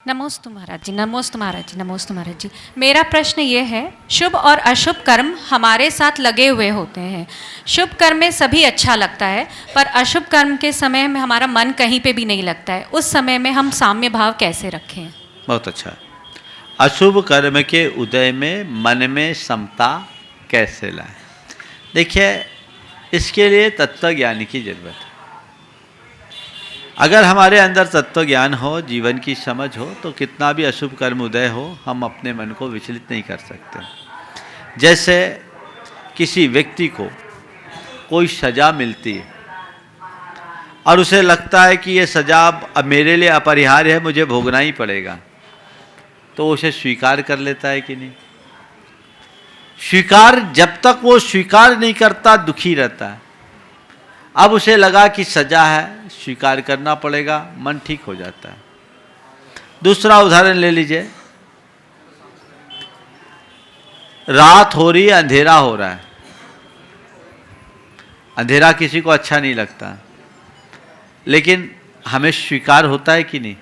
नमोस्तु महाराज जी, नमोस्तु महाराज जी, नमोस्तु महाराज जी। मेरा प्रश्न ये है, शुभ और अशुभ कर्म हमारे साथ लगे हुए होते हैं। शुभ कर्म में सभी अच्छा लगता है, पर अशुभ कर्म के समय में हमारा मन कहीं पे भी नहीं लगता है। उस समय में हम साम्य भाव कैसे रखें? बहुत अच्छा। अशुभ कर्म के उदय में मन में समता कैसे लाए? देखिए, इसके लिए तत्व ज्ञान की जरूरत है। अगर हमारे अंदर तत्व ज्ञान हो, जीवन की समझ हो, तो कितना भी अशुभ कर्म उदय हो, हम अपने मन को विचलित नहीं कर सकते। जैसे किसी व्यक्ति को कोई सज़ा मिलती है और उसे लगता है कि ये सज़ा अब मेरे लिए अपरिहार्य है, मुझे भोगना ही पड़ेगा, तो उसे स्वीकार कर लेता है कि नहीं? स्वीकार, जब तक वो स्वीकार नहीं करता दुखी रहता है। अब उसे लगा कि सजा है, स्वीकार करना पड़ेगा, मन ठीक हो जाता है। दूसरा उदाहरण ले लीजिए, रात हो रही है, अंधेरा हो रहा है। अंधेरा किसी को अच्छा नहीं लगता, लेकिन हमें स्वीकार होता है कि नहीं?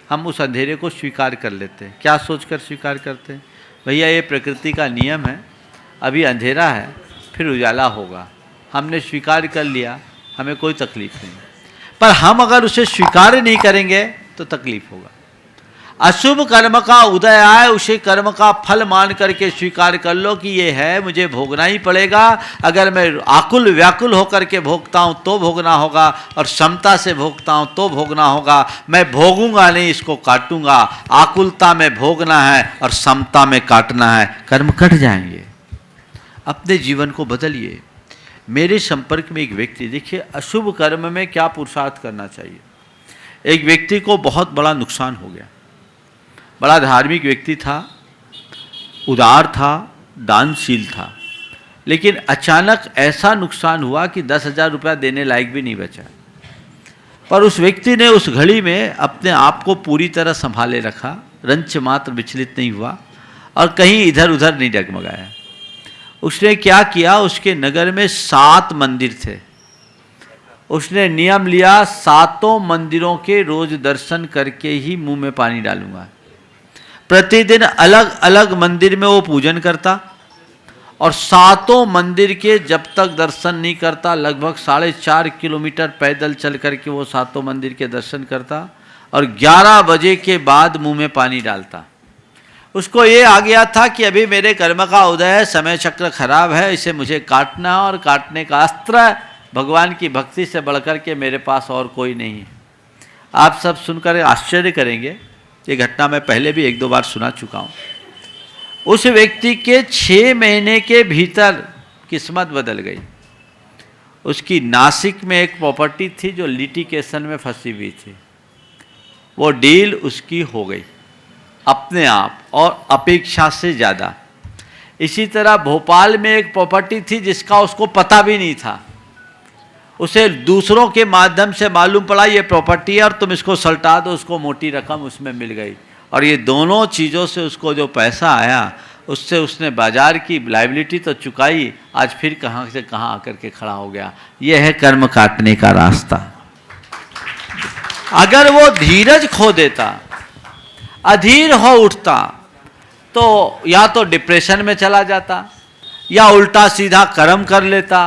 हम उस अंधेरे को स्वीकार कर लेते हैं। क्या सोचकर स्वीकार करते हैं? भैया ये प्रकृति का नियम है, अभी अंधेरा है, फिर उजाला होगा। हमने स्वीकार कर लिया, हमें कोई तकलीफ नहीं। पर हम अगर उसे स्वीकार नहीं करेंगे तो तकलीफ होगा। अशुभ कर्म का उदय आए, उसे कर्म का फल मान करके स्वीकार कर लो कि ये है, मुझे भोगना ही पड़ेगा। अगर मैं आकुल व्याकुल होकर के भोगता हूँ तो भोगना होगा, और समता से भोगता हूँ तो भोगना होगा। मैं भोगूंगा नहीं, इसको काटूंगा। आकुलता में भोगना है और समता में काटना है, कर्म कट जाएंगे। अपने जीवन को बदलिए। मेरे संपर्क में एक व्यक्ति, देखिए अशुभ कर्म में क्या पुरुषार्थ करना चाहिए। एक व्यक्ति को बहुत बड़ा नुकसान हो गया। बड़ा धार्मिक व्यक्ति था, उदार था, दानशील था, लेकिन अचानक ऐसा नुकसान हुआ कि 10,000 रुपया देने लायक भी नहीं बचा। पर उस व्यक्ति ने उस घड़ी में अपने आप को पूरी तरह संभाले रखा, रंच मात्र विचलित नहीं हुआ और कहीं इधर उधर नहीं डगमगाया। उसने क्या किया, उसके नगर में 7 मंदिर थे। उसने नियम लिया, 7 मंदिरों के रोज दर्शन करके ही मुंह में पानी डालूंगा। प्रतिदिन अलग अलग मंदिर में वो पूजन करता और 7 मंदिर के जब तक दर्शन नहीं करता, लगभग 4.5 किलोमीटर पैदल चल करके वो 7 मंदिर के दर्शन करता और 11 बजे के बाद मुंह में पानी डालता। उसको ये आ गया था कि अभी मेरे कर्म का उदय है, समय चक्र खराब है, इसे मुझे काटना है और काटने का अस्त्र भगवान की भक्ति से बढ़कर के मेरे पास और कोई नहीं है। आप सब सुनकर आश्चर्य करेंगे, ये घटना मैं पहले भी 1-2 बार सुना चुका हूँ। उस व्यक्ति के 6 महीने के भीतर किस्मत बदल गई। उसकी नासिक में एक प्रॉपर्टी थी जो लिटिगेशन में फंसी हुई थी, वो डील उसकी हो गई अपने आप और अपेक्षा से ज़्यादा। इसी तरह भोपाल में एक प्रॉपर्टी थी जिसका उसको पता भी नहीं था, उसे दूसरों के माध्यम से मालूम पड़ा ये प्रॉपर्टी है और तुम इसको सल्टा दो, उसको मोटी रकम उसमें मिल गई। और ये दोनों चीज़ों से उसको जो पैसा आया, उससे उसने बाजार की लायबिलिटी तो चुकाई, आज फिर कहाँ से कहाँ आकर के खड़ा हो गया। यह है कर्म काटने का रास्ता। अगर वो धीरज खो देता, अधीर हो उठता, तो या तो डिप्रेशन में चला जाता, या उल्टा सीधा कर्म कर लेता,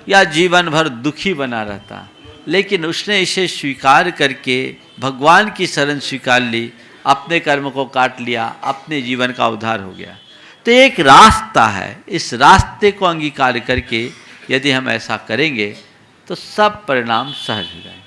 या जीवन भर दुखी बना रहता। लेकिन उसने इसे स्वीकार करके भगवान की शरण स्वीकार ली, अपने कर्म को काट लिया, अपने जीवन का उद्धार हो गया। तो एक रास्ता है, इस रास्ते को अंगीकार करके यदि हम ऐसा करेंगे तो सब परिणाम सहज हो जाएंगे।